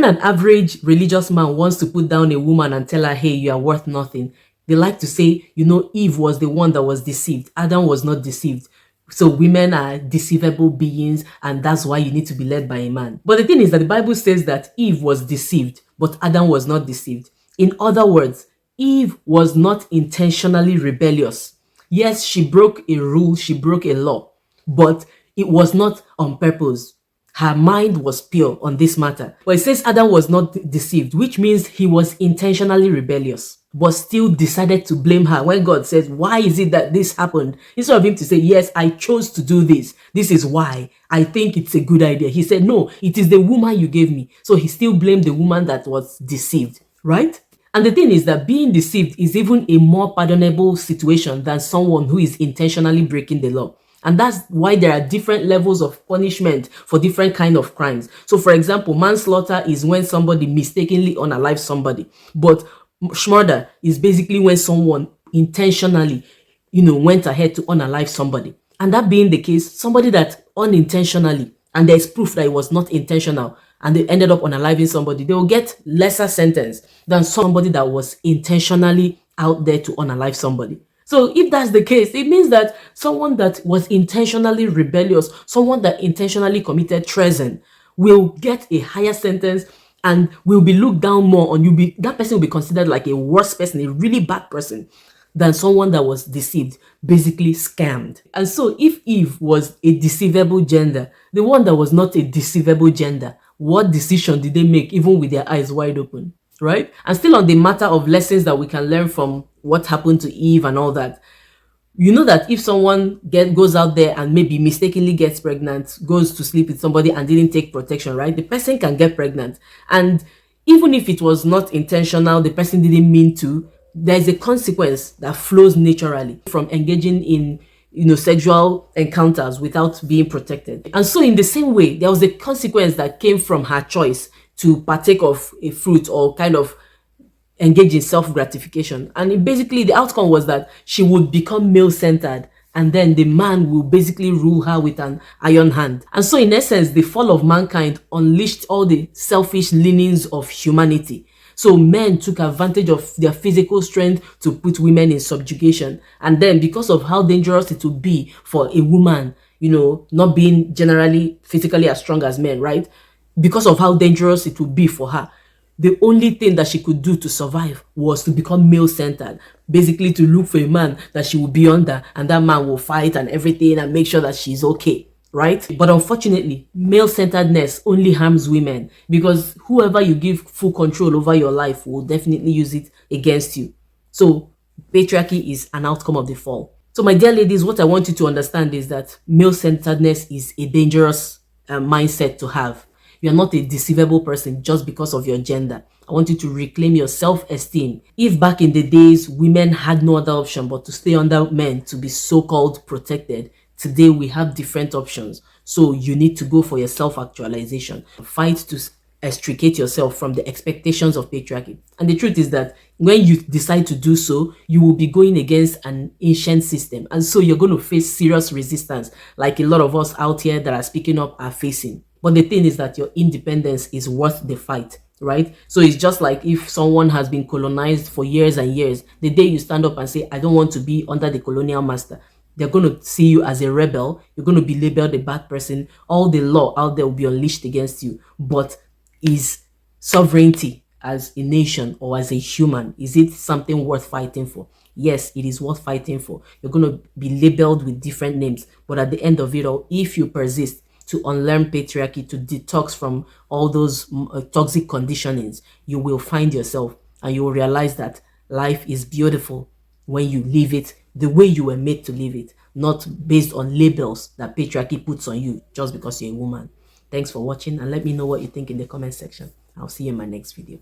When an average religious man wants to put down a woman and tell her, hey, you are worth nothing, they like to say, Eve was the one that was deceived. Adam was not deceived. So women are deceivable beings, and that's why you need to be led by a man. But the thing is that the Bible says that Eve was deceived, but Adam was not deceived. In other words, Eve was not intentionally rebellious. Yes, she broke a rule, she broke a law, but it was not on purpose. Her mind was pure on this matter. But it says Adam was not deceived, which means he was intentionally rebellious, but still decided to blame her when God says, why is it that this happened? Instead of him to say, yes, I chose to do this. This is why I think it's a good idea. He said, no, it is the woman you gave me. So he still blamed the woman that was deceived, right? And the thing is that being deceived is even a more pardonable situation than someone who is intentionally breaking the law. And that's why there are different levels of punishment for different kind of crimes. So for example, manslaughter is when somebody mistakenly unalives somebody. But murder is basically when someone intentionally, went ahead to unalive somebody. And that being the case, somebody that unintentionally, and there's proof that it was not intentional, and they ended up unaliving somebody, they will get lesser sentence than somebody that was intentionally out there to unalive somebody. So if that's the case, it means that someone that was intentionally rebellious, someone that intentionally committed treason, will get a higher sentence and will be looked down more on. That person will be considered like a worse person, a really bad person, than someone that was deceived, basically scammed. And so if Eve was a deceivable gender, the one that was not a deceivable gender, what decision did they make even with their eyes wide open? Right? And still on the matter of lessons that we can learn from what happened to Eve and all that, you know that if someone goes out there and maybe mistakenly gets pregnant, goes to sleep with somebody and didn't take protection, right? The person can get pregnant. And even if it was not intentional, the person didn't mean to, there's a consequence that flows naturally from engaging in sexual encounters without being protected. And so in the same way, there was a consequence that came from her choice to partake of a fruit or kind of engage in self-gratification. And basically the outcome was that she would become male-centered, and then the man will basically rule her with an iron hand. And so in essence, the fall of mankind unleashed all the selfish leanings of humanity. So men took advantage of their physical strength to put women in subjugation. And then because of how dangerous it would be for a woman, not being generally physically as strong as men, right? Because of how dangerous it would be for her, the only thing that she could do to survive was to become male-centered, basically to look for a man that she would be under, and that man will fight and everything and make sure that she's okay, right? But unfortunately, male-centeredness only harms women, because whoever you give full control over your life will definitely use it against you. So patriarchy is an outcome of the fall. So my dear ladies, what I want you to understand is that male-centeredness is a dangerous mindset to have. You're not a deceivable person just because of your gender. I want you to reclaim your self-esteem. If back in the days, women had no other option but to stay under men to be so-called protected, today we have different options. So you need to go for your self-actualization. Fight to extricate yourself from the expectations of patriarchy. And the truth is that when you decide to do so, you will be going against an ancient system. And so you're going to face serious resistance, like a lot of us out here that are speaking up are facing. But the thing is that your independence is worth the fight, right? So it's just like if someone has been colonized for years and years, the day you stand up and say, I don't want to be under the colonial master, they're going to see you as a rebel. You're going to be labeled a bad person. All the law out there will be unleashed against you. But is sovereignty as a nation or as a human, is it something worth fighting for? Yes, it is worth fighting for. You're going to be labeled with different names. But at the end of it all, if you persist to unlearn patriarchy, to detox from all those toxic conditionings, you will find yourself and you will realize that life is beautiful when you live it the way you were made to live it, not based on labels that patriarchy puts on you just because you're a woman. Thanks for watching, and let me know what you think in the comment section. I'll see you in my next video.